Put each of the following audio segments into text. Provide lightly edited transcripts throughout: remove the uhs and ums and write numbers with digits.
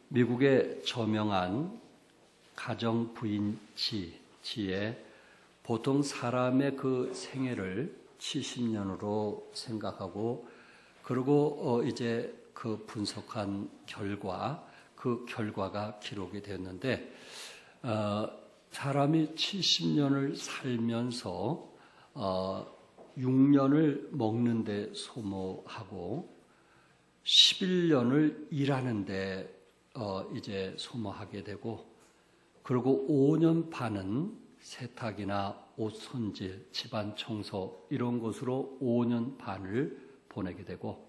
미국의 저명한 가정부인지에 보통 사람의 그 생애를 70년으로 생각하고 그리고 이제 그 분석한 결과 그 결과가 기록이 되었는데 사람이 70년을 살면서 6년을 먹는 데 소모하고 11년을 일하는 데 이제 소모하게 되고 그리고 5년 반은 세탁이나 옷 손질, 집안 청소 이런 것으로 5년 반을 보내게 되고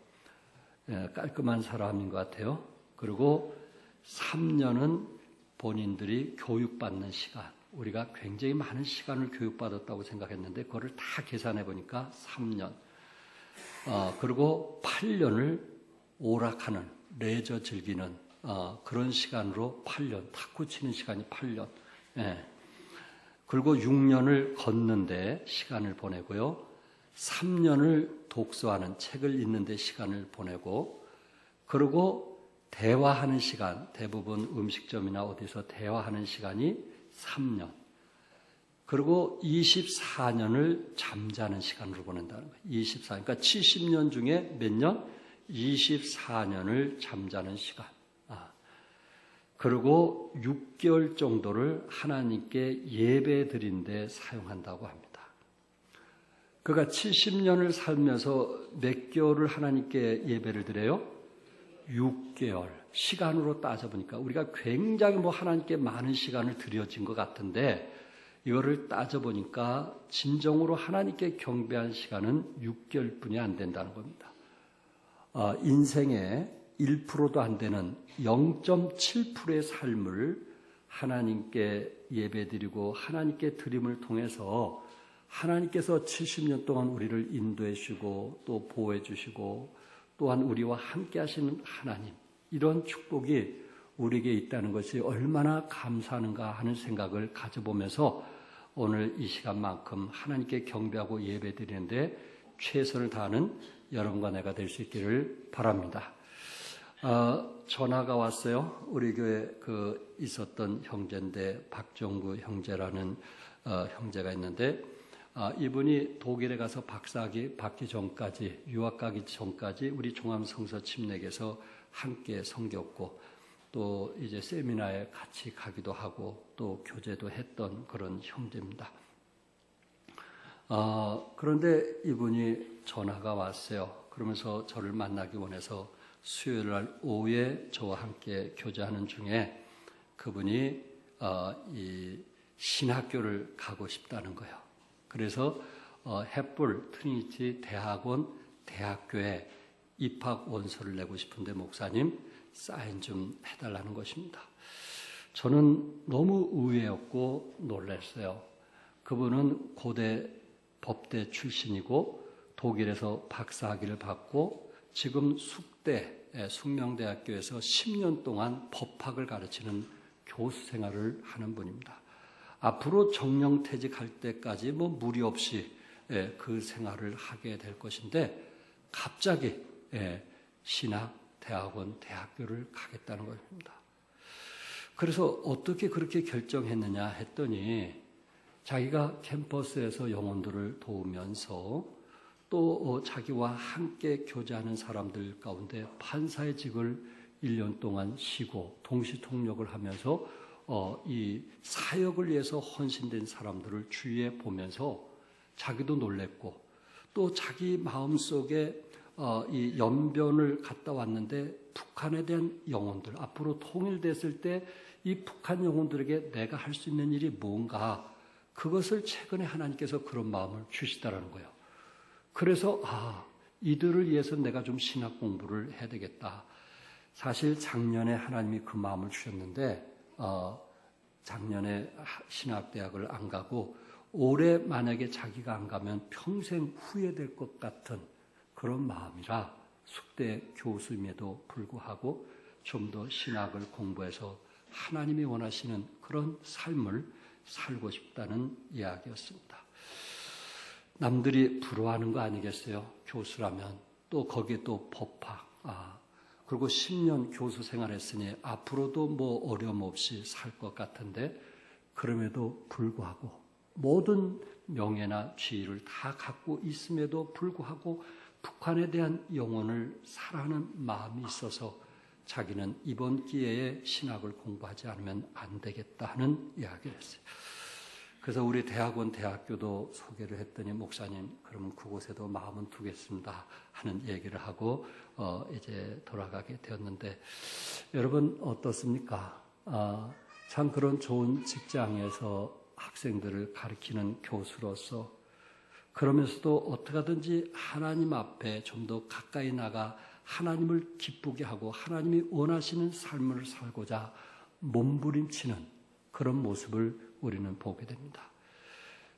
깔끔한 사람인 것 같아요. 그리고 3년은 본인들이 교육받는 시간, 우리가 굉장히 많은 시간을 교육받았다고 생각했는데 그거를 다 계산해 보니까 3년. 그리고 8년을 오락하는, 레저 즐기는 그런 시간으로 8년, 탁구 치는 시간이 8년. 예. 그리고 6년을 걷는데 시간을 보내고요. 3년을 독서하는, 책을 읽는 데 시간을 보내고 그리고 대화하는 시간, 대부분 음식점이나 어디서 대화하는 시간이 3년. 그리고 24년을 잠자는 시간으로 보낸다는 거예요. 24년. 그러니까 70년 중에 몇 년? 24년을 잠자는 시간. 그리고 6개월 정도를 하나님께 예배 드린 데 사용한다고 합니다. 그가 70년을 살면서 몇 개월을 하나님께 예배를 드려요? 6개월. 시간으로 따져보니까 우리가 굉장히 하나님께 많은 시간을 들여진 것 같은데 이거를 따져보니까 진정으로 하나님께 경배한 시간은 6개월뿐이 안 된다는 겁니다. 인생의 1%도 안 되는 0.7%의 삶을 하나님께 예배드리고 하나님께 드림을 통해서 하나님께서 70년 동안 우리를 인도해 주시고 또 보호해 주시고 또한 우리와 함께 하시는 하나님, 이런 축복이 우리에게 있다는 것이 얼마나 감사하는가 하는 생각을 가져보면서 오늘 이 시간만큼 하나님께 경배하고 예배드리는데 최선을 다하는 여러분과 내가 될 수 있기를 바랍니다. 전화가 왔어요. 우리 교회 있었던 형제인데 박정구 형제라는 형제가 있는데 이분이 독일에 가서 박사학위 받기 전까지, 유학 가기 전까지 우리 종암성서 침례에서 함께 섬겼고 또 이제 세미나에 같이 가기도 하고 또 교제도 했던 그런 형제입니다. 그런데 이분이 전화가 왔어요. 그러면서 저를 만나기 원해서 수요일 날 오후에 저와 함께 교제하는 중에 그분이 이 신학교를 가고 싶다는 거예요. 그래서 햇불 트리니티 대학원 대학교에 입학 원서를 내고 싶은데 목사님 사인 좀 해달라는 것입니다. 저는 너무 의외였고 놀랐어요. 그분은 고대 법대 출신이고 독일에서 박사학위를 받고 지금 숙명대학교에서 10년 동안 법학을 가르치는 교수 생활을 하는 분입니다. 앞으로 정년퇴직할 때까지 무리 없이 그 생활을 하게 될 것인데 갑자기 신학 대학원 대학교를 가겠다는 것입니다. 그래서 어떻게 그렇게 결정했느냐 했더니 자기가 캠퍼스에서 영혼들을 도우면서 또 자기와 함께 교제하는 사람들 가운데 판사의 직을 1년 동안 쉬고 동시통역을 하면서 이 사역을 위해서 헌신된 사람들을 주위에 보면서 자기도 놀랬고 또 자기 마음속에 이 연변을 갔다 왔는데 북한에 대한 영혼들, 앞으로 통일됐을 때 이 북한 영혼들에게 내가 할 수 있는 일이 뭔가, 그것을 최근에 하나님께서 그런 마음을 주시다라는 거예요. 그래서 이들을 위해서 내가 좀 신학 공부를 해야 되겠다. 사실 작년에 하나님이 그 마음을 주셨는데 작년에 신학대학을 안 가고 올해 만약에 자기가 안 가면 평생 후회될 것 같은 그런 마음이라 숙대 교수임에도 불구하고 좀 더 신학을 공부해서 하나님이 원하시는 그런 삶을 살고 싶다는 이야기였습니다. 남들이 부러워하는 거 아니겠어요? 교수라면 또 거기에 또 법학, 그리고 10년 교수 생활했으니 앞으로도 뭐 어려움 없이 살 것 같은데 그럼에도 불구하고 모든 명예나 지위를 다 갖고 있음에도 불구하고 북한에 대한 영혼을 사랑하는 마음이 있어서 자기는 이번 기회에 신학을 공부하지 않으면 안 되겠다 하는 이야기를 했어요. 그래서 우리 대학원, 대학교도 소개를 했더니 목사님 그러면 그곳에도 마음은 두겠습니다 하는 얘기를 하고 이제 돌아가게 되었는데 여러분 어떻습니까? 참 그런 좋은 직장에서 학생들을 가르치는 교수로서 그러면서도 어떻게 하든지 하나님 앞에 좀 더 가까이 나가 하나님을 기쁘게 하고 하나님이 원하시는 삶을 살고자 몸부림치는 그런 모습을 우리는 보게 됩니다.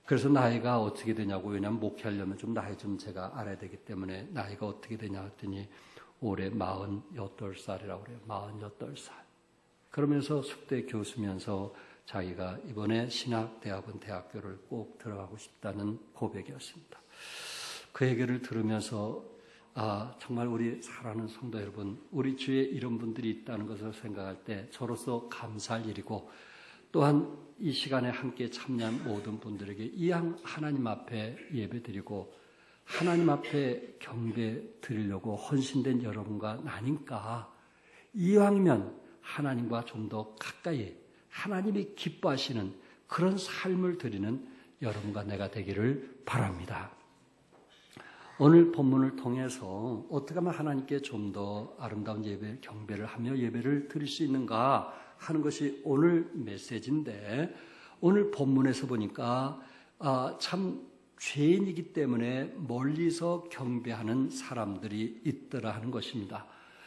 그래서 나이가 어떻게 되냐고, 왜냐하면 목회하려면 좀 나이 좀 제가 알아야 되기 때문에 나이가 어떻게 되냐 했더니 올해 48살이라고 그래요. 48살. 그러면서 숙대 교수면서 자기가 이번에 신학대학원 대학교를 꼭 들어가고 싶다는 고백이었습니다. 그 얘기를 들으면서 정말 우리 사랑하는 성도 여러분, 우리 주위에 이런 분들이 있다는 것을 생각할 때 저로서 감사할 일이고 또한 이 시간에 함께 참여한 모든 분들에게 이왕 하나님 앞에 예배드리고 하나님 앞에 경배 드리려고 헌신된 여러분과 나니까 이왕이면 하나님과 좀 더 가까이 하나님이 기뻐하시는 그런 삶을 드리는 여러분과 내가 되기를 바랍니다. 오늘 본문을 통해서 어떻게 하면 하나님께 좀 더 아름다운 예배, 경배를 하며 예배를 드릴 수 있는가 하는 것이 오늘 메시지인데 오늘 본문에서 보니까 참 죄인이기 때문에 멀리서 경배하는 사람들이 있더라 하는 것입니다.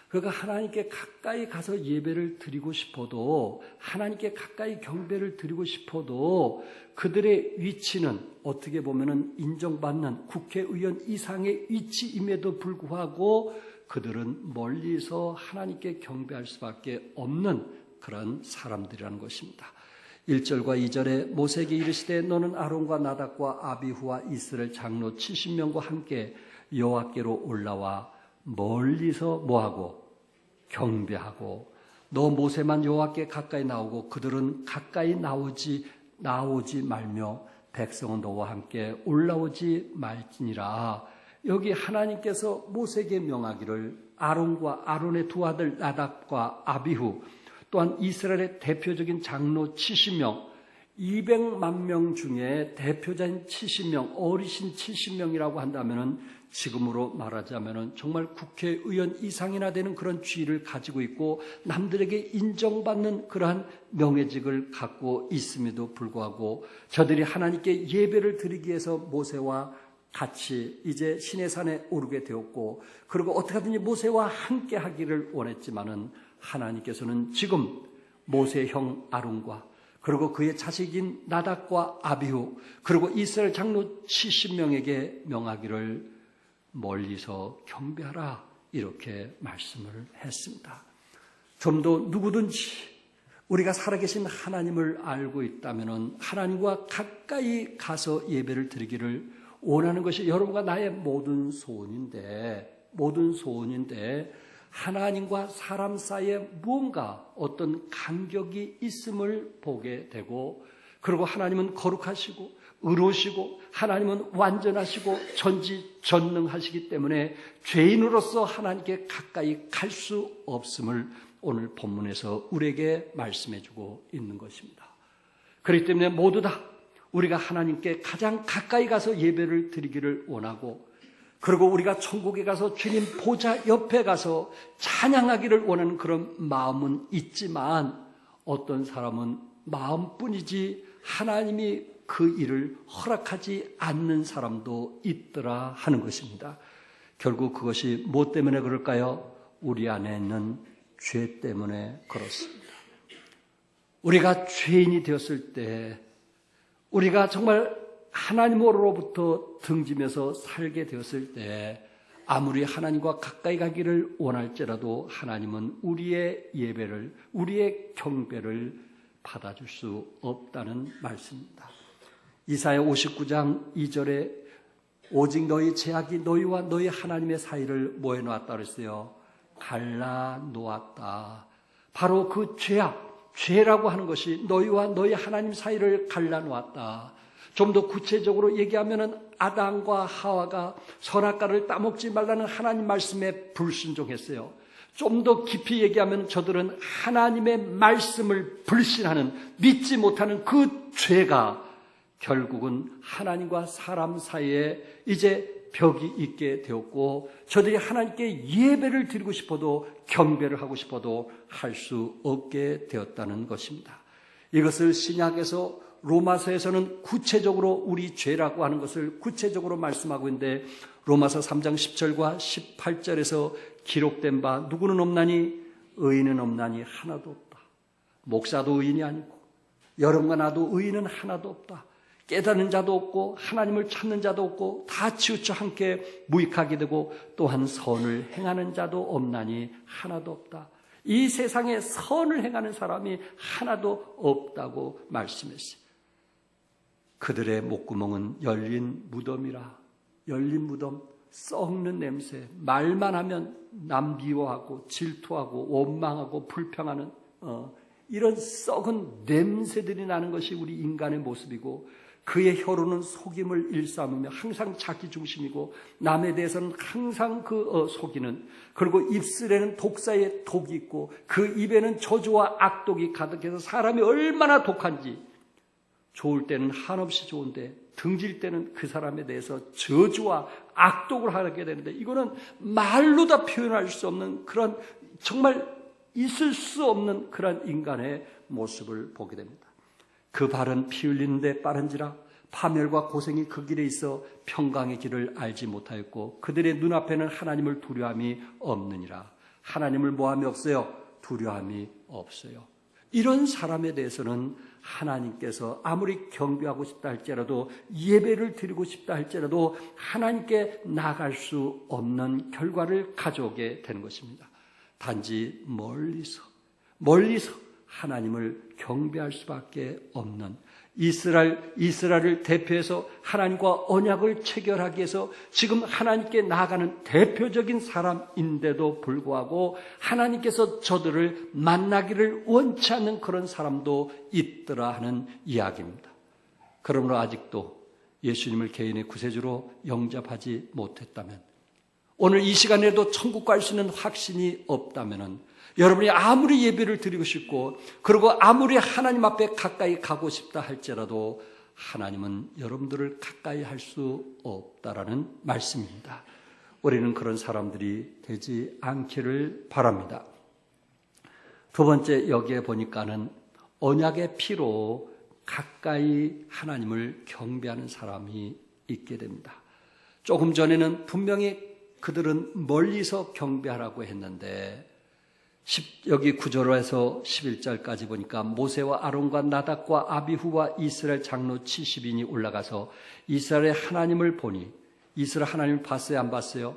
그러니까 하나님께 가까이 가서 예배를 드리고 싶어도 하나님께 가까이 경배를 드리고 싶어도 그들의 위치는 어떻게 보면은 인정받는 국회의원 이상의 위치임에도 불구하고 그들은 멀리서 하나님께 경배할 수밖에 없는 그런 사람들이라는 것입니다. 1절과 2절에 모세에게 이르시되 너는 아론과 나답과 아비후와 이스라엘 장로 70명과 함께 여호와께로 올라와 멀리서 뭐하고 경배하고 너 모세만 여호와께 가까이 나오고 그들은 가까이 나오지 말며 백성은 너와 함께 올라오지 말지니라. 여기 하나님께서 모세에게 명하기를 아론과 아론의 두 아들 나답과 아비후 또한 이스라엘의 대표적인 장로 70명 200만 명 중에 대표자인 70명 어리신 70명이라고 한다면 지금으로 말하자면 정말 국회의원 이상이나 되는 그런 지위를 가지고 있고 남들에게 인정받는 그러한 명예직을 갖고 있음에도 불구하고 저들이 하나님께 예배를 드리기 위해서 모세와 같이 이제 시내산에 오르게 되었고 그리고 어떻게 하든지 모세와 함께 하기를 원했지만은 하나님께서는 지금 모세의 형 아론과 그리고 그의 자식인 나답과 아비후 그리고 이스라엘 장로 70명에게 명하기를 멀리서 경배하라 이렇게 말씀을 했습니다. 좀 더 누구든지 우리가 살아계신 하나님을 알고 있다면 하나님과 가까이 가서 예배를 드리기를 원하는 것이 여러분과 나의 모든 소원인데 하나님과 사람 사이에 무언가 어떤 간격이 있음을 보게 되고 그리고 하나님은 거룩하시고 의로우시고 하나님은 완전하시고 전지전능하시기 때문에 죄인으로서 하나님께 가까이 갈 수 없음을 오늘 본문에서 우리에게 말씀해주고 있는 것입니다. 그렇기 때문에 모두 다 우리가 하나님께 가장 가까이 가서 예배를 드리기를 원하고 그리고 우리가 천국에 가서 주님 보좌 옆에 가서 찬양하기를 원하는 그런 마음은 있지만 어떤 사람은 마음뿐이지 하나님이 그 일을 허락하지 않는 사람도 있더라 하는 것입니다. 결국 그것이 무엇 때문에 그럴까요? 우리 안에 있는 죄 때문에 그렇습니다. 우리가 죄인이 되었을 때 우리가 정말 하나님으로부터 등지면서 살게 되었을 때 아무리 하나님과 가까이 가기를 원할지라도 하나님은 우리의 예배를 우리의 경배를 받아줄 수 없다는 말씀입니다. 이사야 59장 2절에 오직 너희 죄악이 너희와 너희 하나님의 사이를 모여놓았다 그랬어요. 갈라놓았다. 바로 그 죄라고 하는 것이 너희와 너희 하나님 사이를 갈라놓았다. 좀 더 구체적으로 얘기하면은 아담과 하와가 선악과를 따먹지 말라는 하나님 말씀에 불순종했어요. 좀 더 깊이 얘기하면 저들은 하나님의 말씀을 불신하는, 믿지 못하는 그 죄가 결국은 하나님과 사람 사이에 이제 벽이 있게 되었고, 저들이 하나님께 예배를 드리고 싶어도, 경배를 하고 싶어도 할 수 없게 되었다는 것입니다. 이것을 신약에서, 로마서에서는 구체적으로 우리 죄라고 하는 것을 구체적으로 말씀하고 있는데, 로마서 3장 10절과 18절에서 기록된 바 누구는 없나니 의인은 없나니 하나도 없다. 목사도 의인이 아니고 여러분과 나도 의인은 하나도 없다. 깨닫는 자도 없고 하나님을 찾는 자도 없고 다 치우쳐 함께 무익하게 되고 또한 선을 행하는 자도 없나니 하나도 없다. 이 세상에 선을 행하는 사람이 하나도 없다고 말씀했어요. 그들의 목구멍은 열린 무덤이라. 열린 무덤, 썩는 냄새, 말만 하면 남 미워하고 질투하고 원망하고 불평하는 이런 썩은 냄새들이 나는 것이 우리 인간의 모습이고, 그의 혀로는 속임을 일삼으며 항상 자기 중심이고 남에 대해서는 항상 속이는, 그리고 입술에는 독사의 독이 있고 그 입에는 저주와 악독이 가득해서 사람이 얼마나 독한지, 좋을 때는 한없이 좋은데 등질 때는 그 사람에 대해서 저주와 악독을 하게 되는데, 이거는 말로 다 표현할 수 없는 그런, 정말 있을 수 없는 그런 인간의 모습을 보게 됩니다. 그 발은 피 흘리는데 빠른지라 파멸과 고생이 그 길에 있어 평강의 길을 알지 못하였고 그들의 눈앞에는 하나님을 두려움이 없느니라. 하나님을 뭐함이 없어요? 두려움이 없어요. 이런 사람에 대해서는 하나님께서 아무리 경배하고 싶다 할지라도, 예배를 드리고 싶다 할지라도 하나님께 나갈 수 없는 결과를 가져오게 되는 것입니다. 단지 멀리서 하나님을 경배할 수밖에 없는, 이스라엘을 대표해서 하나님과 언약을 체결하기 위해서 지금 하나님께 나아가는 대표적인 사람인데도 불구하고 하나님께서 저들을 만나기를 원치 않는 그런 사람도 있더라 하는 이야기입니다. 그러므로 아직도 예수님을 개인의 구세주로 영접하지 못했다면, 오늘 이 시간에도 천국 갈 수 있는 확신이 없다면, 여러분이 아무리 예배를 드리고 싶고 그리고 아무리 하나님 앞에 가까이 가고 싶다 할지라도 하나님은 여러분들을 가까이 할 수 없다라는 말씀입니다. 우리는 그런 사람들이 되지 않기를 바랍니다. 두 번째, 여기에 보니까는 언약의 피로 가까이 하나님을 경배하는 사람이 있게 됩니다. 조금 전에는 분명히 그들은 멀리서 경배하라고 했는데, 여기 9절에서 11절까지 보니까 모세와 아론과 나답과 아비후와 이스라엘 장로 70인이 올라가서 이스라엘의 하나님을 보니, 이스라엘 하나님을 봤어요, 안 봤어요?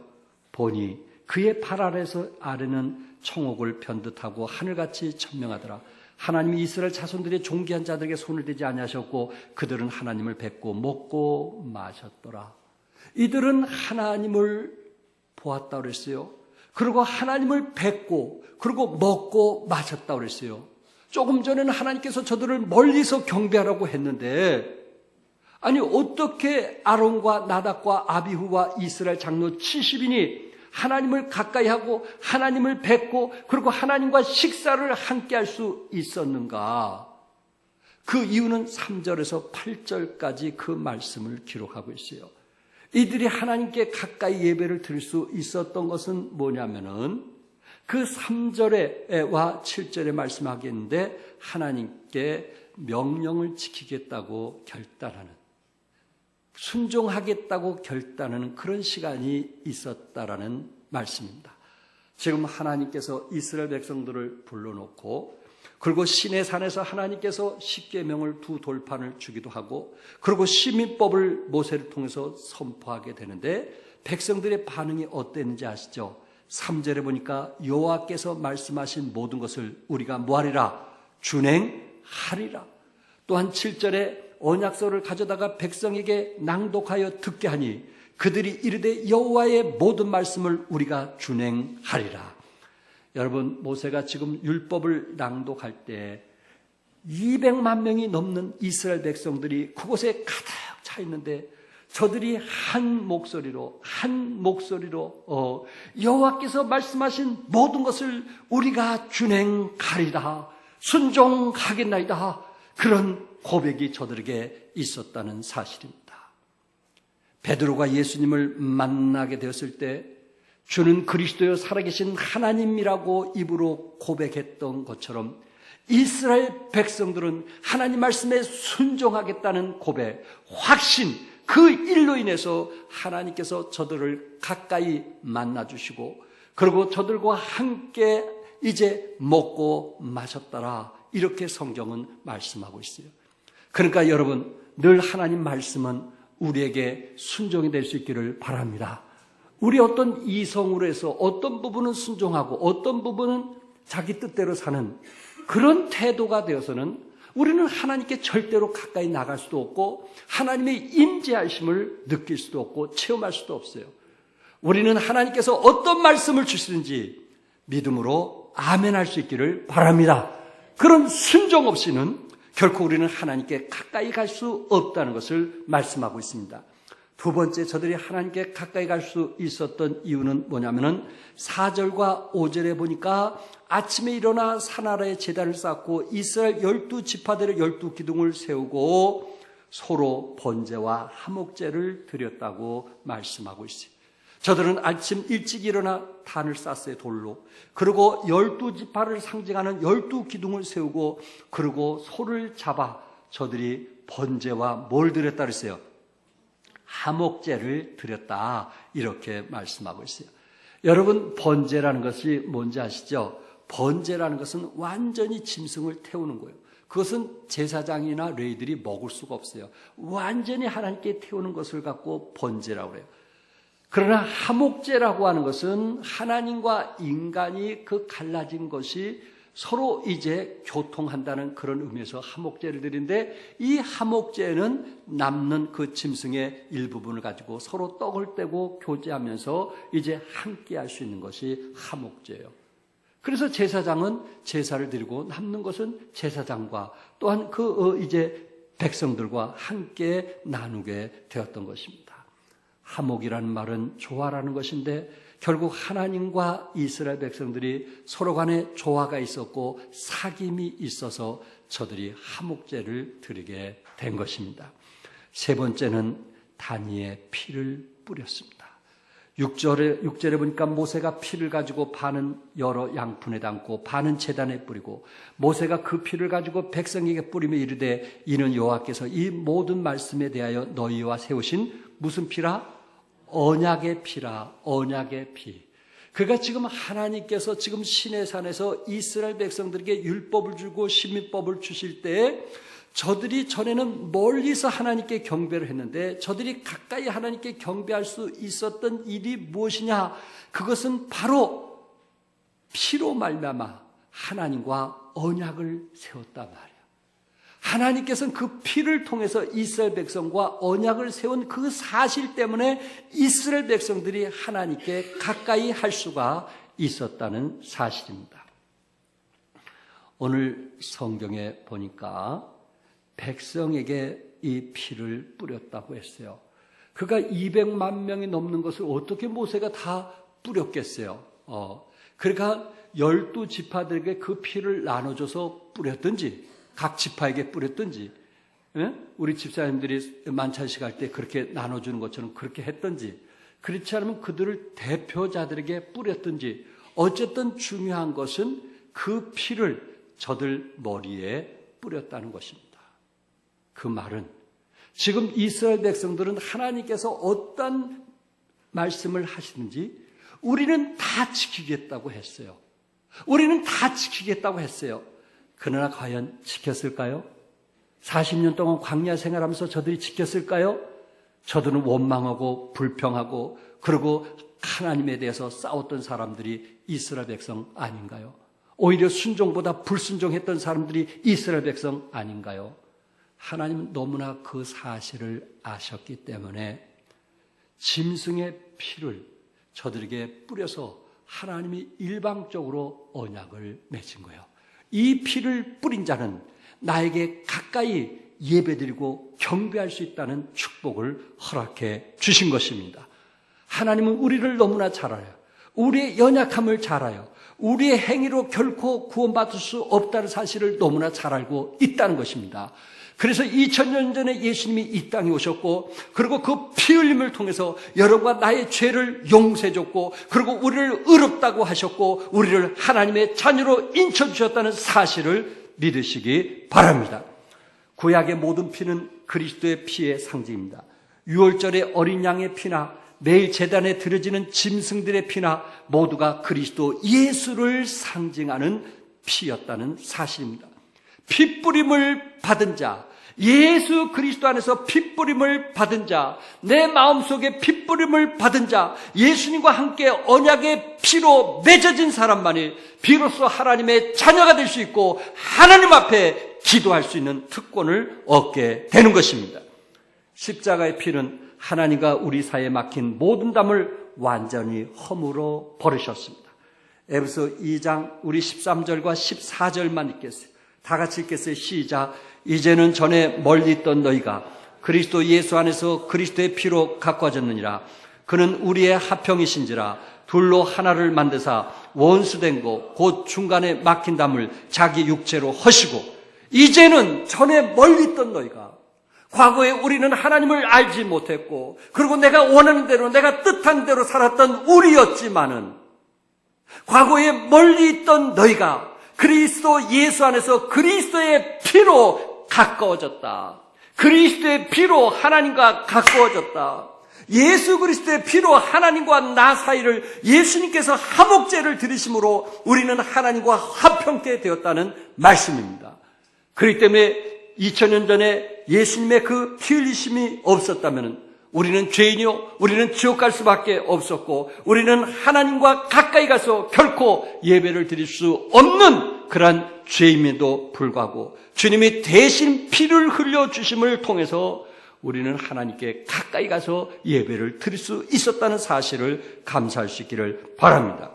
보니 그의 발 아래는 청옥을 편듯하고 하늘같이 천명하더라. 하나님이 이스라엘 자손들의 존귀한 자들에게 손을 대지 아니하셨고 그들은 하나님을 뵙고 먹고 마셨더라. 이들은 하나님을 보았다고 그랬어요. 그리고 하나님을 뵙고 그리고 먹고 마셨다고 그랬어요. 조금 전에는 하나님께서 저들을 멀리서 경배하라고 했는데, 아니 어떻게 아론과 나답과 아비후와 이스라엘 장로 70인이 하나님을 가까이 하고 하나님을 뵙고 그리고 하나님과 식사를 함께 할 수 있었는가? 그 이유는 3절에서 8절까지 그 말씀을 기록하고 있어요. 이들이 하나님께 가까이 예배를 드릴 수 있었던 것은 뭐냐면은 그 3절과 7절에 말씀하겠는데, 하나님께 명령을 지키겠다고 결단하는, 순종하겠다고 결단하는 그런 시간이 있었다라는 말씀입니다. 지금 하나님께서 이스라엘 백성들을 불러놓고, 그리고 시내산에서 하나님께서 십계명을 두 돌판을 주기도 하고, 그리고 시민법을 모세를 통해서 선포하게 되는데, 백성들의 반응이 어땠는지 아시죠? 3절에 보니까 여호와께서 말씀하신 모든 것을 우리가 뭐하리라? 준행하리라. 또한 7절에 언약서를 가져다가 백성에게 낭독하여 듣게 하니 그들이 이르되 여호와의 모든 말씀을 우리가 준행하리라. 여러분, 모세가 지금 율법을 낭독할 때 200만 명이 넘는 이스라엘 백성들이 그곳에 가득 차 있는데 저들이 한 목소리로 여호와께서 말씀하신 모든 것을 우리가 준행하리다, 순종하겠나이다, 그런 고백이 저들에게 있었다는 사실입니다. 베드로가 예수님을 만나게 되었을 때 주는 그리스도여 살아계신 하나님이라고 입으로 고백했던 것처럼 이스라엘 백성들은 하나님 말씀에 순종하겠다는 고백, 확신, 그 일로 인해서 하나님께서 저들을 가까이 만나주시고 그리고 저들과 함께 이제 먹고 마셨더라, 이렇게 성경은 말씀하고 있어요. 그러니까 여러분, 늘 하나님 말씀은 우리에게 순종이 될 수 있기를 바랍니다. 우리 어떤 이성으로 해서 어떤 부분은 순종하고 어떤 부분은 자기 뜻대로 사는 그런 태도가 되어서는 우리는 하나님께 절대로 가까이 나갈 수도 없고 하나님의 임재하심을 느낄 수도 없고 체험할 수도 없어요. 우리는 하나님께서 어떤 말씀을 주시든지 믿음으로 아멘할 수 있기를 바랍니다. 그런 순종 없이는 결코 우리는 하나님께 가까이 갈 수 없다는 것을 말씀하고 있습니다. 두 번째, 저들이 하나님께 가까이 갈 수 있었던 이유는 뭐냐면은 4절과 5절에 보니까 아침에 일어나 산 아래에 제단을 쌓고 이스라엘 12지파들의 12기둥을 세우고 서로 번제와 화목제를 드렸다고 말씀하고 있어요. 저들은 아침 일찍 일어나 단을 쌓았어요, 돌로. 그리고 12지파를 상징하는 12기둥을 세우고 그리고 소를 잡아 저들이 번제와 뭘 드렸다 그랬어요? 화목제를 드렸다, 이렇게 말씀하고 있어요. 여러분, 번제라는 것이 뭔지 아시죠? 번제라는 것은 완전히 짐승을 태우는 거예요. 그것은 제사장이나 레위들이 먹을 수가 없어요. 완전히 하나님께 태우는 것을 갖고 번제라고 해요. 그러나 화목제라고 하는 것은 하나님과 인간이 그 갈라진 것이 서로 이제 교통한다는 그런 의미에서 화목제를 드리는데, 이 화목제는 남는 그 짐승의 일부분을 가지고 서로 떡을 떼고 교제하면서 이제 함께 할 수 있는 것이 화목제예요. 그래서 제사장은 제사를 드리고 남는 것은 제사장과 또한 이제 백성들과 함께 나누게 되었던 것입니다. 화목이라는 말은 조화라는 것인데 결국 하나님과 이스라엘 백성들이 서로 간에 조화가 있었고 사귐이 있어서 저들이 화목제를 드리게 된 것입니다. 세 번째는 단위의 피를 뿌렸습니다. 6절에 보니까 모세가 피를 가지고 반은 여러 양푼에 담고 반은 제단에 뿌리고 모세가 그 피를 가지고 백성에게 뿌리며 이르되 이는 여호와께서 이 모든 말씀에 대하여 너희와 세우신 무슨 피라? 언약의 피라. 언약의 피. 그러니까 지금 하나님께서 지금 시내산에서 이스라엘 백성들에게 율법을 주고 십민법을 주실 때 저들이 전에는 멀리서 하나님께 경배를 했는데 저들이 가까이 하나님께 경배할 수 있었던 일이 무엇이냐? 그것은 바로 피로 말미암아 하나님과 언약을 세웠단 말이에요. 하나님께서는 그 피를 통해서 이스라엘 백성과 언약을 세운 그 사실 때문에 이스라엘 백성들이 하나님께 가까이 할 수가 있었다는 사실입니다. 오늘 성경에 보니까 백성에게 이 피를 뿌렸다고 했어요. 그러니까 200만 명이 넘는 것을 어떻게 모세가 다 뿌렸겠어요? 그러니까 12지파들에게 그 피를 나눠줘서 뿌렸든지 각 지파에게 뿌렸든지, 우리 집사님들이 만찬식 할 때 그렇게 나눠주는 것처럼 그렇게 했든지, 그렇지 않으면 그들을 대표자들에게 뿌렸든지, 어쨌든 중요한 것은 그 피를 저들 머리에 뿌렸다는 것입니다. 그 말은 지금 이스라엘 백성들은 하나님께서 어떤 말씀을 하시든지 우리는 다 지키겠다고 했어요. 우리는 다 지키겠다고 했어요. 그러나 과연 지켰을까요? 40년 동안 광야 생활하면서 저들이 지켰을까요? 저들은 원망하고 불평하고 그리고 하나님에 대해서 싸웠던 사람들이 이스라엘 백성 아닌가요? 오히려 순종보다 불순종했던 사람들이 이스라엘 백성 아닌가요? 하나님은 너무나 그 사실을 아셨기 때문에 짐승의 피를 저들에게 뿌려서 하나님이 일방적으로 언약을 맺은 거예요. 이 피를 뿌린 자는 나에게 가까이 예배드리고 경배할 수 있다는 축복을 허락해 주신 것입니다. 하나님은 우리를 너무나 잘 알아요. 우리의 연약함을 잘 알아요. 우리의 행위로 결코 구원받을 수 없다는 사실을 너무나 잘 알고 있다는 것입니다. 그래서 2000년 전에 예수님이 이 땅에 오셨고, 그리고 그 피 흘림을 통해서 여러분과 나의 죄를 용서해 줬고, 그리고 우리를 의롭다고 하셨고, 우리를 하나님의 자녀로 인쳐주셨다는 사실을 믿으시기 바랍니다. 구약의 모든 피는 그리스도의 피의 상징입니다. 유월절의 어린 양의 피나 매일 제단에 드려지는 짐승들의 피나 모두가 그리스도 예수를 상징하는 피였다는 사실입니다. 피 뿌림을 받은 자, 예수 그리스도 안에서 피 뿌림을 받은 자, 내 마음속에 피 뿌림을 받은 자, 예수님과 함께 언약의 피로 맺어진 사람만이 비로소 하나님의 자녀가 될 수 있고 하나님 앞에 기도할 수 있는 특권을 얻게 되는 것입니다. 십자가의 피는 하나님과 우리 사이에 막힌 모든 담을 완전히 허물어 버리셨습니다. 에베소 2장 우리 13절과 14절만 읽겠어요. 다 같이 읽겠어요. 시작. 이제는 전에 멀리 있던 너희가 그리스도 예수 안에서 그리스도의 피로 가까워졌느니라. 그는 우리의 합형이신지라. 둘로 하나를 만드사 원수된 것 곧 중간에 막힌 담을 자기 육체로 허시고, 이제는 전에 멀리 있던 너희가, 과거에 우리는 하나님을 알지 못했고, 그리고 내가 원하는 대로 내가 뜻한 대로 살았던 우리였지만은, 과거에 멀리 있던 너희가 그리스도 예수 안에서 그리스도의 피로 가까워졌다. 그리스도의 피로 하나님과 가까워졌다. 예수 그리스도의 피로 하나님과 나 사이를 예수님께서 화목제를 드리심으로 우리는 하나님과 화평케 되었다는 말씀입니다. 그렇기 때문에 2000년 전에 예수님의 그 피 흘리심이 없었다면 우리는 죄인이요, 우리는 지옥 갈 수밖에 없었고, 우리는 하나님과 가까이 가서 결코 예배를 드릴 수 없는 그러한 죄임에도 불구하고 주님이 대신 피를 흘려주심을 통해서 우리는 하나님께 가까이 가서 예배를 드릴 수 있었다는 사실을 감사할 수 있기를 바랍니다.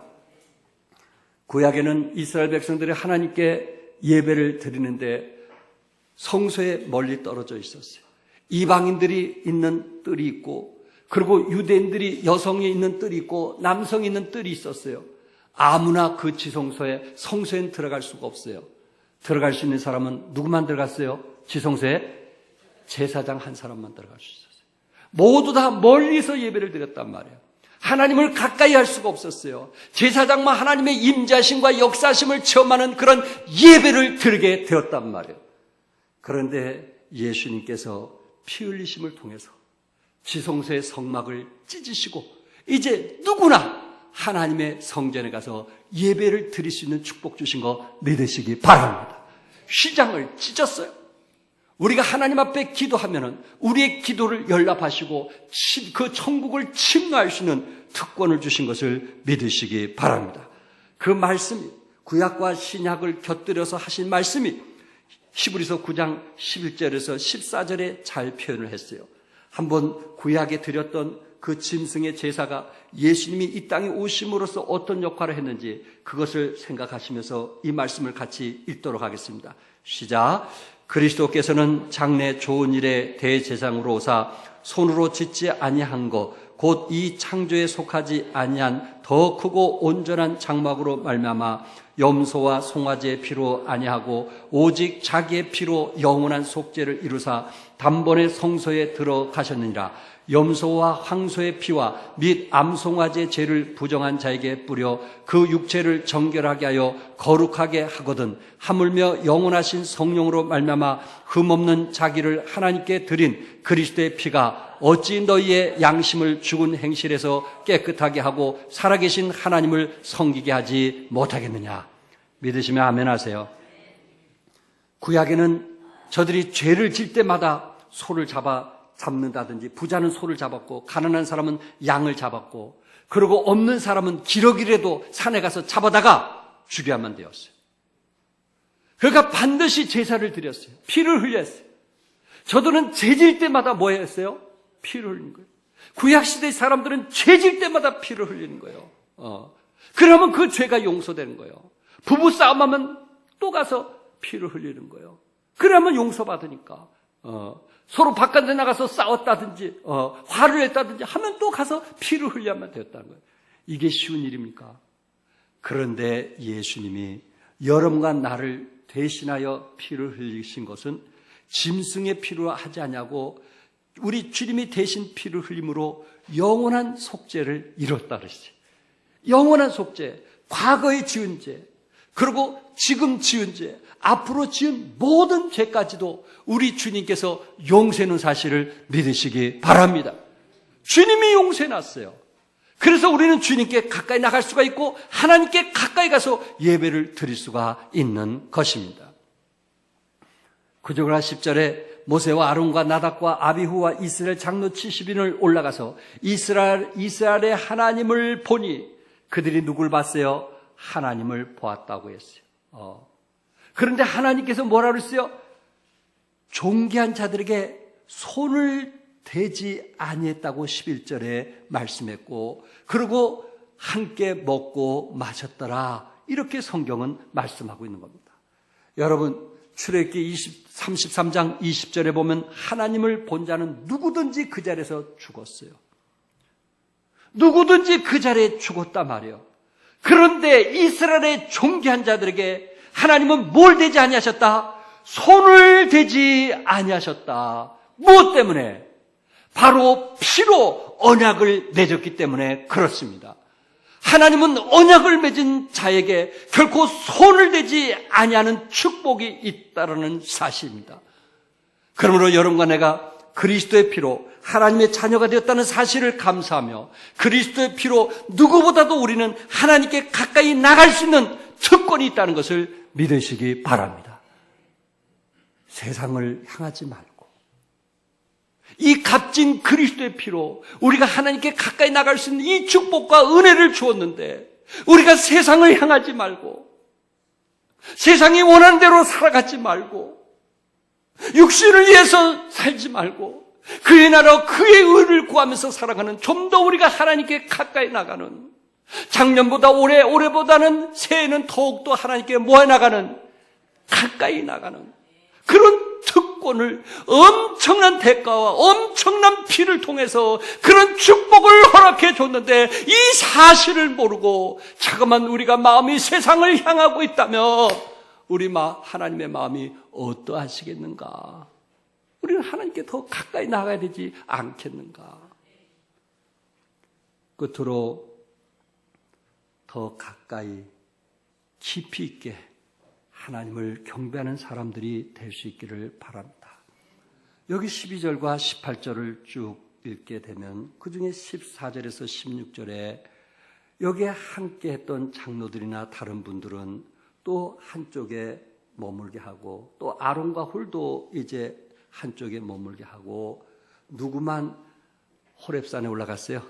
구약에는 이스라엘 백성들이 하나님께 예배를 드리는데 성소에 멀리 떨어져 있었어요. 이방인들이 있는 뜰이 있고, 그리고 유대인들이 여성이 있는 뜰이 있고 남성이 있는 뜰이 있었어요. 아무나 그 지성소에, 성소엔 들어갈 수가 없어요. 들어갈 수 있는 사람은 누구만 들어갔어요? 지성소에 제사장 한 사람만 들어갈 수 있었어요. 모두 다 멀리서 예배를 드렸단 말이에요. 하나님을 가까이 할 수가 없었어요. 제사장만 하나님의 임재하심과 역사하심을 체험하는 그런 예배를 드리게 되었단 말이에요. 그런데 예수님께서 피 흘리심을 통해서 지성소의 성막을 찢으시고 이제 누구나 하나님의 성전에 가서 예배를 드릴 수 있는 축복 주신 거 믿으시기 바랍니다. 휘장을 찢었어요. 우리가 하나님 앞에 기도하면은 우리의 기도를 연락하시고 그 천국을 침노할 수 있는 특권을 주신 것을 믿으시기 바랍니다. 그 말씀이, 구약과 신약을 곁들여서 하신 말씀이 히브리서 9장 11절에서 14절에 잘 표현을 했어요. 한번 구약에 드렸던 그 짐승의 제사가 예수님이 이 땅에 오심으로써 어떤 역할을 했는지 그것을 생각하시면서 이 말씀을 같이 읽도록 하겠습니다. 시작. 그리스도께서는 장래 좋은 일에 대제사장으로 오사 손으로 짓지 아니한 것 곧 이 창조에 속하지 아니한 더 크고 온전한 장막으로 말미암아 염소와 송아지의 피로 아니하고 오직 자기의 피로 영원한 속죄를 이루사 단번에 성소에 들어가셨느니라. 염소와 황소의 피와 및 암송아지의 죄를 부정한 자에게 뿌려 그 육체를 정결하게 하여 거룩하게 하거든 하물며 영원하신 성령으로 말미암아 흠없는 자기를 하나님께 드린 그리스도의 피가 어찌 너희의 양심을 죽은 행실에서 깨끗하게 하고 살아계신 하나님을 섬기게 하지 못하겠느냐. 믿으시면 아멘 하세요. 구약에는 저들이 죄를 질 때마다 소를 잡는다든지, 부자는 소를 잡았고 가난한 사람은 양을 잡았고, 그리고 없는 사람은 기러기라도 산에 가서 잡아다가 죽여야만 되었어요. 그러니까 반드시 제사를 드렸어요. 피를 흘렸어요. 저들은 죄질 때마다 뭐 했어요? 피를 흘린 거예요. 구약시대의 사람들은 죄질 때마다 피를 흘리는 거예요. 그러면 그 죄가 용서되는 거예요. 부부 싸움하면 또 가서 피를 흘리는 거예요. 그러면 용서받으니까. 서로 바깥에 나가서 싸웠다든지 화를 냈다든지 하면 또 가서 피를 흘려야만 되었다는 거예요. 이게 쉬운 일입니까? 그런데 예수님이 여러분과 나를 대신하여 피를 흘리신 것은 짐승의 피로 하지 않냐고 우리 주님이 대신 피를 흘림으로 영원한 속죄를 이뤘다 그랬어요. 영원한 속죄, 과거에 지은 죄, 그리고 지금 지은 죄, 앞으로 지은 모든 죄까지도 우리 주님께서 용서하는 사실을 믿으시기 바랍니다. 주님이 용서해놨어요. 그래서 우리는 주님께 가까이 나갈 수가 있고 하나님께 가까이 가서 예배를 드릴 수가 있는 것입니다. 9절과 10절에 모세와 아론과 나답과 아비후와 이스라엘 장로 70인을 올라가서 이스라엘의 하나님을 보니 그들이 누굴 봤어요? 하나님을 보았다고 했어요. 그런데 하나님께서 뭐라 그랬어요? 존귀한 자들에게 손을 대지 아니했다고 11절에 말씀했고, 그리고 함께 먹고 마셨더라, 이렇게 성경은 말씀하고 있는 겁니다. 여러분, 출애굽기 33장 20절에 보면 하나님을 본 자는 누구든지 그 자리에서 죽었어요. 누구든지 그 자리에 죽었단 말이에요. 그런데 이스라엘의 존귀한 자들에게 하나님은 뭘 대지 아니하셨다? 손을 대지 아니하셨다. 무엇 때문에? 바로 피로 언약을 맺었기 때문에 그렇습니다. 하나님은 언약을 맺은 자에게 결코 손을 대지 아니하는 축복이 있다는 사실입니다. 그러므로 여러분과 내가 그리스도의 피로 하나님의 자녀가 되었다는 사실을 감사하며 그리스도의 피로 누구보다도 우리는 하나님께 가까이 나갈 수 있는 특권이 있다는 것을 믿으시기 바랍니다. 세상을 향하지 말고 이 값진 그리스도의 피로 우리가 하나님께 가까이 나갈 수 있는 이 축복과 은혜를 주었는데 우리가 세상을 향하지 말고 세상이 원하는 대로 살아가지 말고 육신을 위해서 살지 말고 그의 나라 그의 의를 구하면서 살아가는, 좀 더 우리가 하나님께 가까이 나가는, 작년보다 올해보다는 새해는 더욱더 하나님께 모아나가는, 가까이 나가는 그런 특권을 엄청난 대가와 엄청난 피를 통해서 그런 축복을 허락해 줬는데 이 사실을 모르고 자그만 우리가 마음이 세상을 향하고 있다면 우리 하나님의 마음이 어떠하시겠는가? 우리는 하나님께 더 가까이 나가야 되지 않겠는가? 끝으로 더 가까이 깊이 있게 하나님을 경배하는 사람들이 될 수 있기를 바랍니다. 여기 12절과 18절을 쭉 읽게 되면 그중에 14절에서 16절에 여기에 함께 했던 장로들이나 다른 분들은 또 한쪽에 머물게 하고 또 아론과 훌도 이제 한쪽에 머물게 하고 누구만 호렙산에 올라갔어요?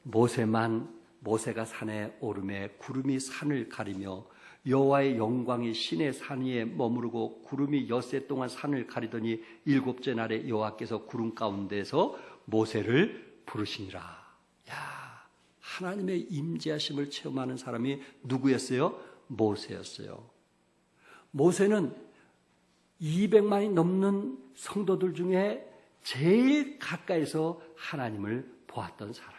모세가 산에 오르매 구름이 산을 가리며 여호와의 영광이 신의 산 위에 머무르고 구름이 엿새 동안 산을 가리더니 일곱째 날에 여호와께서 구름 가운데서 모세를 부르시니라. 야, 하나님의 임재하심을 체험하는 사람이 누구였어요? 모세였어요. 모세는 200만이 넘는 성도들 중에 제일 가까이서 하나님을 보았던 사람이에요.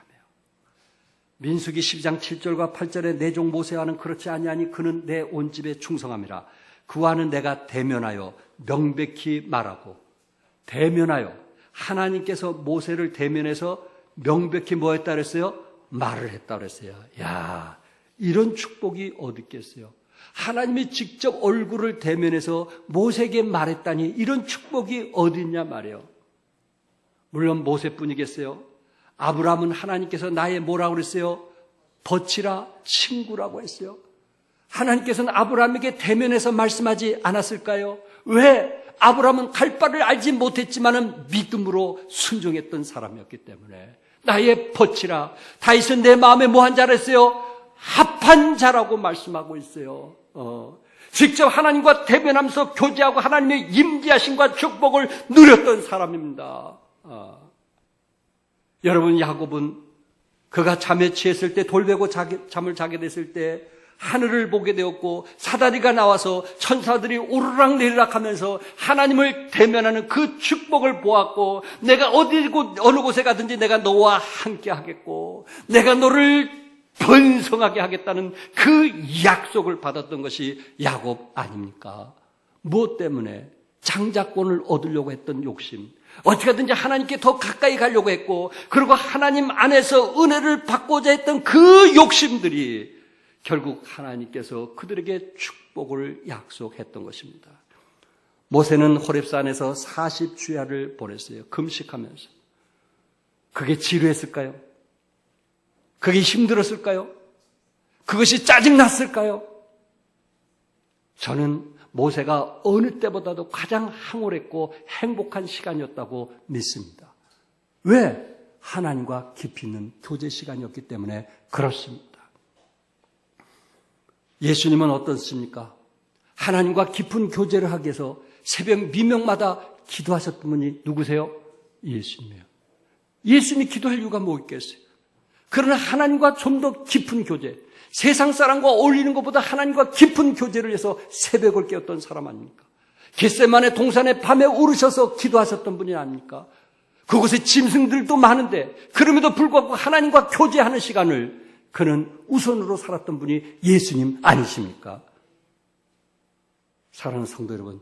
민수기 12장 7절과 8절에 내 종 모세와는 그렇지 아니하니 그는 내 온 집에 충성함이라. 그와는 내가 대면하여 명백히 말하고, 대면하여 하나님께서 모세를 대면해서 명백히 뭐 했다 그랬어요? 말을 했다 그랬어요. 야, 이런 축복이 어디 있겠어요? 하나님이 직접 얼굴을 대면해서 모세에게 말했다니 이런 축복이 어디 있냐 말이에요. 물론 모세뿐이겠어요? 아브라함은 하나님께서 나의 뭐라고 그랬어요? 벗이라 친구라고 했어요. 하나님께서는 아브라함에게 대면해서 말씀하지 않았을까요? 왜? 아브라함은 갈 바를 알지 못했지만은 믿음으로 순종했던 사람이었기 때문에 나의 벗이라. 다윗은 내 마음에 뭐한 자라 했어요? 합한 자라고 말씀하고 있어요. 직접 하나님과 대면하면서 교제하고 하나님의 임재하심과 축복을 누렸던 사람입니다. 여러분, 야곱은 그가 잠에 취했을 때, 돌베고 잠을 자게 됐을 때 하늘을 보게 되었고 사다리가 나와서 천사들이 오르락 내리락 하면서 하나님을 대면하는 그 축복을 보았고, 내가 어느 곳에 가든지 내가 너와 함께 하겠고 내가 너를 번성하게 하겠다는 그 약속을 받았던 것이 야곱 아닙니까? 무엇 때문에? 장자권을 얻으려고 했던 욕심, 어떻게든지 하나님께 더 가까이 가려고 했고, 그리고 하나님 안에서 은혜를 받고자 했던 그 욕심들이 결국 하나님께서 그들에게 축복을 약속했던 것입니다. 모세는 호렙산에서 40주야를 보냈어요. 금식하면서. 그게 지루했을까요? 그게 힘들었을까요? 그것이 짜증났을까요? 저는 모세가 어느 때보다도 가장 황홀했고 행복한 시간이었다고 믿습니다. 왜? 하나님과 깊이 있는 교제 시간이었기 때문에 그렇습니다. 예수님은 어떻습니까? 하나님과 깊은 교제를 하기 위해서 새벽 미명마다 기도하셨던 분이 누구세요? 예수님이에요. 예수님이 기도할 이유가 뭐 있겠어요? 그러나 하나님과 좀 더 깊은 교제, 세상 사람과 어울리는 것보다 하나님과 깊은 교제를 해서 새벽을 깨웠던 사람 아닙니까? 겟세마네 동산에 밤에 오르셔서 기도하셨던 분이 아닙니까? 그곳에 짐승들도 많은데 그럼에도 불구하고 하나님과 교제하는 시간을 그는 우선으로 살았던 분이 예수님 아니십니까? 사랑하는 성도 여러분,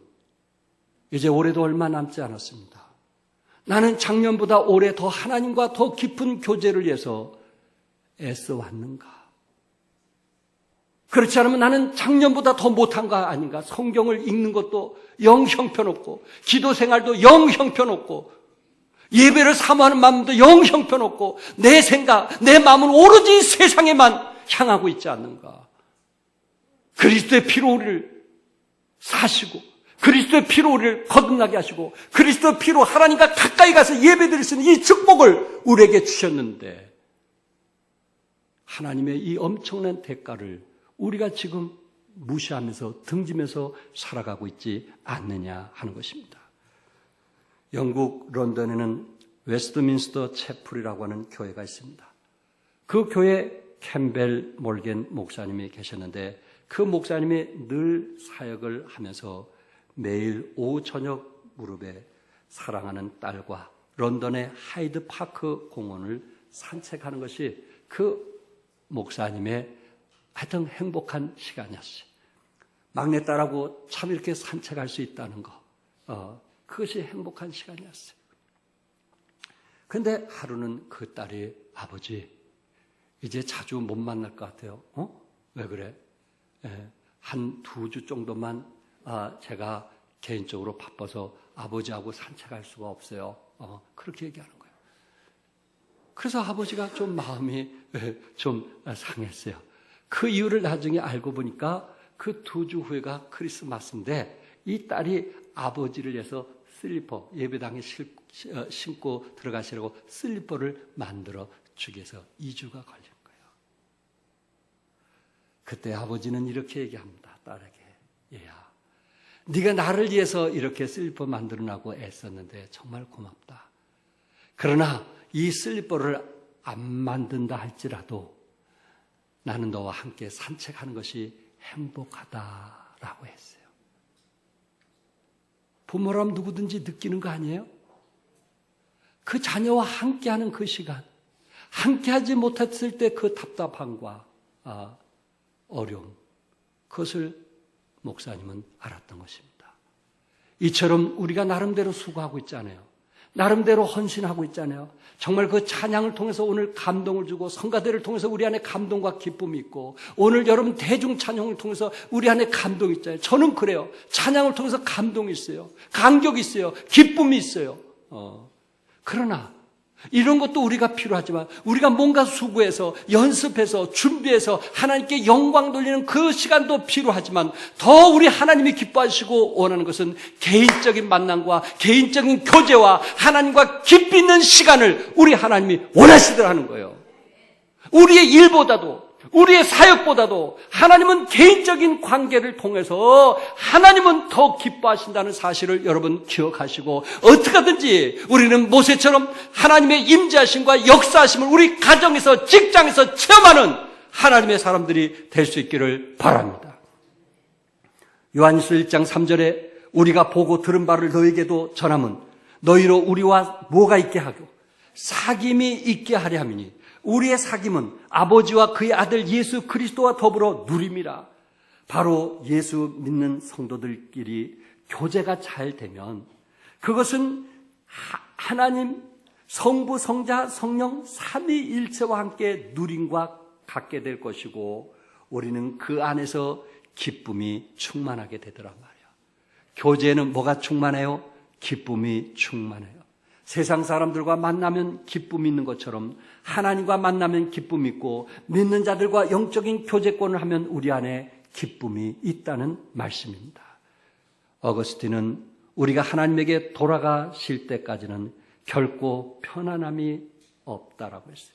이제 올해도 얼마 남지 않았습니다. 나는 작년보다 올해 더 하나님과 더 깊은 교제를 위해서 애써 왔는가? 그렇지 않으면 나는 작년보다 더 못한 거 아닌가? 성경을 읽는 것도 영 형편없고, 기도 생활도 영 형편없고, 예배를 사모하는 마음도 영 형편없고, 내 생각, 내 마음은 오로지 세상에만 향하고 있지 않는가? 그리스도의 피로 우리를 사시고, 그리스도의 피로 우리를 거듭나게 하시고, 그리스도의 피로 하나님과 가까이 가서 예배드릴 수 있는 이 축복을 우리에게 주셨는데, 하나님의 이 엄청난 대가를 우리가 지금 무시하면서 등지면서 살아가고 있지 않느냐 하는 것입니다. 영국 런던에는 웨스트민스터 채플이라고 하는 교회가 있습니다. 그 교회 캠벨 몰겐 목사님이 계셨는데, 그 목사님이 늘 사역을 하면서 매일 오후 저녁 무렵에 사랑하는 딸과 런던의 하이드 파크 공원을 산책하는 것이 그 목사님의 하여튼 행복한 시간이었어요. 막내딸하고 참 이렇게 산책할 수 있다는 거, 그것이 행복한 시간이었어요. 그런데 하루는 그 딸이, 아버지, 이제 자주 못 만날 것 같아요. 왜 그래? 한 2주 정도만 제가 개인적으로 바빠서 아버지하고 산책할 수가 없어요. 그렇게 얘기하는 거예요. 그래서 아버지가 좀 마음이 좀 상했어요. 그 이유를 나중에 알고 보니까 그 2주 후에가 크리스마스인데 이 딸이 아버지를 위해서 슬리퍼, 예배당에 신고 들어가시라고 슬리퍼를 만들어 주기 위해서 2주가 걸린 거예요. 그때 아버지는 이렇게 얘기합니다. 딸에게, 얘야, 네가 나를 위해서 이렇게 슬리퍼 만들어내고 애썼는데 정말 고맙다. 그러나 이 슬리퍼를 안 만든다 할지라도 나는 너와 함께 산책하는 것이 행복하다라고 했어요. 부모라면 누구든지 느끼는 거 아니에요? 그 자녀와 함께하는 그 시간, 함께하지 못했을 때 그 답답함과 어려움, 그것을 목사님은 알았던 것입니다. 이처럼 우리가 나름대로 수고하고 있잖아요. 나름대로 헌신하고 있잖아요. 정말 그 찬양을 통해서 오늘 감동을 주고, 성가대를 통해서 우리 안에 감동과 기쁨이 있고, 오늘 여러분 대중 찬양을 통해서 우리 안에 감동이 있잖아요. 저는 그래요. 찬양을 통해서 감동이 있어요. 감격이 있어요. 기쁨이 있어요. 그러나 이런 것도 우리가 필요하지만, 우리가 뭔가 수고해서 연습해서 준비해서 하나님께 영광 돌리는 그 시간도 필요하지만, 더 우리 하나님이 기뻐하시고 원하는 것은 개인적인 만남과 개인적인 교제와 하나님과 깊이 있는 시간을 우리 하나님이 원하시더라는 거예요. 우리의 일보다도, 우리의 사역보다도 하나님은 개인적인 관계를 통해서 하나님은 더 기뻐하신다는 사실을 여러분 기억하시고, 어떻게든지 우리는 모세처럼 하나님의 임재하심과 역사하심을 우리 가정에서, 직장에서 체험하는 하나님의 사람들이 될 수 있기를 바랍니다. 요한일서 1장 3절에 우리가 보고 들은 바를 너에게도 전함은 너희로 우리와 뭐가 있게 하고 사귐이 있게 하려 함이니, 우리의 사귐은 아버지와 그의 아들 예수 그리스도와 더불어 누림이라. 바로 예수 믿는 성도들끼리 교제가 잘 되면 그것은 하나님 성부, 성자, 성령 삼위일체와 함께 누림과 갖게 될 것이고, 우리는 그 안에서 기쁨이 충만하게 되더란 말이에요. 교제에는 뭐가 충만해요? 기쁨이 충만해요. 세상 사람들과 만나면 기쁨이 있는 것처럼 하나님과 만나면 기쁨이 있고, 믿는 자들과 영적인 교제권을 하면 우리 안에 기쁨이 있다는 말씀입니다. 어거스틴은 우리가 하나님에게 돌아가실 때까지는 결코 편안함이 없다라고 했어요.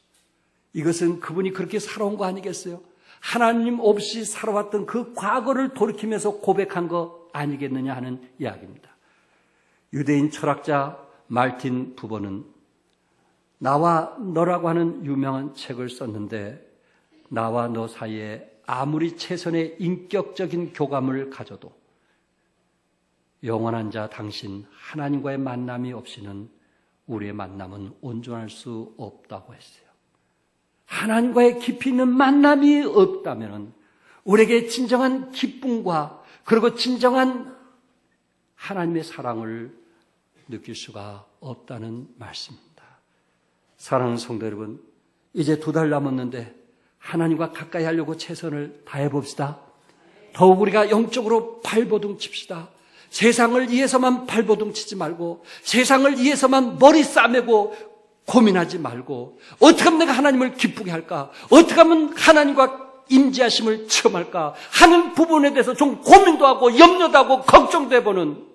이것은 그분이 그렇게 살아온 거 아니겠어요? 하나님 없이 살아왔던 그 과거를 돌이키면서 고백한 거 아니겠느냐 하는 이야기입니다. 유대인 철학자 말틴 부버는 나와 너라고 하는 유명한 책을 썼는데, 나와 너 사이에 아무리 최선의 인격적인 교감을 가져도 영원한 자 당신 하나님과의 만남이 없이는 우리의 만남은 온전할 수 없다고 했어요. 하나님과의 깊이 있는 만남이 없다면 우리에게 진정한 기쁨과 그리고 진정한 하나님의 사랑을 느낄 수가 없다는 말씀입니다. 사랑하는 성도 여러분, 이제 2달 남았는데 하나님과 가까이 하려고 최선을 다해봅시다. 더욱 우리가 영적으로 발버둥 칩시다. 세상을 위해서만 발버둥 치지 말고, 세상을 위해서만 머리 싸매고 고민하지 말고, 어떻게 하면 내가 하나님을 기쁘게 할까? 어떻게 하면 하나님과 임재하심을 체험할까? 하는 부분에 대해서 좀 고민도 하고 염려도 하고 걱정도 해보는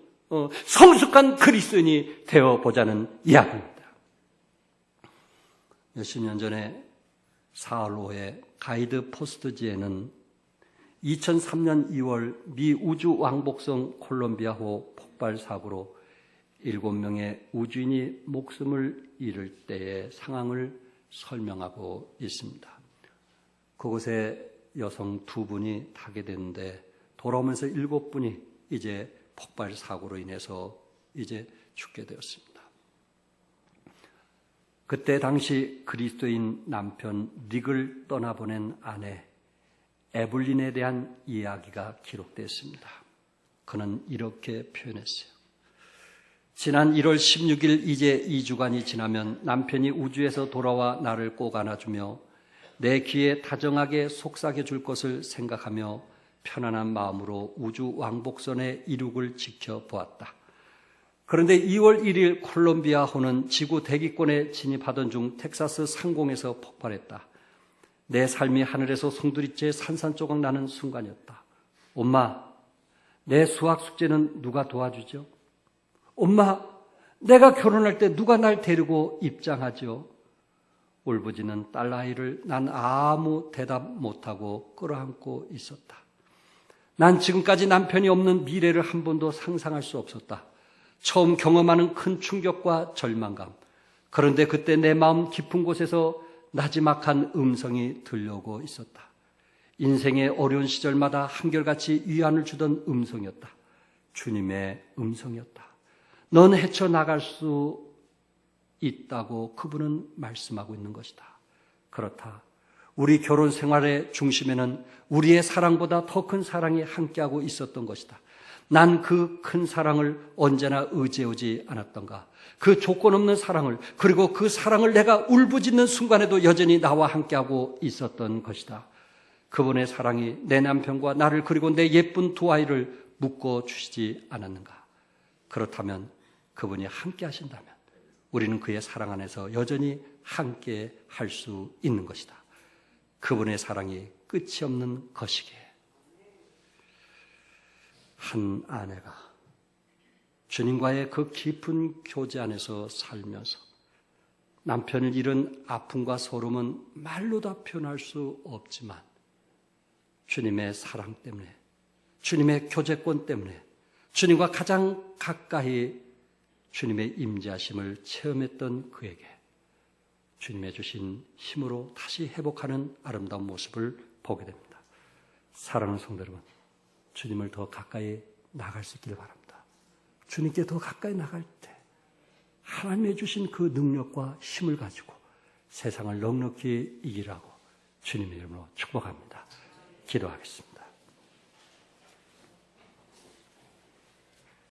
성숙한 그리스도인이 되어보자는 이야기입니다. 몇십 년 전에 사흘호의 가이드 포스트지에는 2003년 2월 미 우주 왕복선 콜롬비아호 폭발 사고로 7명의 우주인이 목숨을 잃을 때의 상황을 설명하고 있습니다. 그곳에 여성 2분이 타게 됐는데 돌아오면서 7분이 이제 폭발 사고로 인해서 이제 죽게 되었습니다. 그때 당시 그리스도인 남편 닉을 떠나보낸 아내 에블린에 대한 이야기가 기록됐습니다. 그는 이렇게 표현했어요. 지난 1월 16일 이제 2주간이 지나면 남편이 우주에서 돌아와 나를 꼭 안아주며 내 귀에 다정하게 속삭여 줄 것을 생각하며 편안한 마음으로 우주 왕복선의 이륙을 지켜보았다. 그런데 2월 1일 콜롬비아호는 지구 대기권에 진입하던 중 텍사스 상공에서 폭발했다. 내 삶이 하늘에서 송두리째 산산조각 나는 순간이었다. 엄마, 내 수학 숙제는 누가 도와주죠? 엄마, 내가 결혼할 때 누가 날 데리고 입장하죠? 울부짖는 딸아이를 난 아무 대답 못하고 끌어안고 있었다. 난 지금까지 남편이 없는 미래를 한 번도 상상할 수 없었다. 처음 경험하는 큰 충격과 절망감. 그런데 그때 내 마음 깊은 곳에서 나지막한 음성이 들려오고 있었다. 인생의 어려운 시절마다 한결같이 위안을 주던 음성이었다. 주님의 음성이었다. 넌 헤쳐나갈 수 있다고 그분은 말씀하고 있는 것이다. 그렇다. 우리 결혼 생활의 중심에는 우리의 사랑보다 더 큰 사랑이 함께하고 있었던 것이다. 난 그 큰 사랑을 언제나 의지하지 않았던가. 그 조건 없는 사랑을, 그리고 그 사랑을 내가 울부짖는 순간에도 여전히 나와 함께하고 있었던 것이다. 그분의 사랑이 내 남편과 나를 그리고 내 예쁜 2 아이를 묶어주시지 않았는가. 그렇다면 그분이 함께 하신다면 우리는 그의 사랑 안에서 여전히 함께 할 수 있는 것이다. 그분의 사랑이 끝이 없는 것이기에 한 아내가 주님과의 그 깊은 교제 안에서 살면서 남편을 잃은 아픔과 소름은 말로 다 표현할 수 없지만 주님의 사랑 때문에, 주님의 교제권 때문에, 주님과 가장 가까이 주님의 임재하심을 체험했던 그에게 주님의 주신 힘으로 다시 회복하는 아름다운 모습을 보게 됩니다. 사랑하는 성도 여러분, 주님을 더 가까이 나갈 수 있기를 바랍니다. 주님께 더 가까이 나갈 때 하나님의 주신 그 능력과 힘을 가지고 세상을 넉넉히 이기라고 주님의 이름으로 축복합니다. 기도하겠습니다.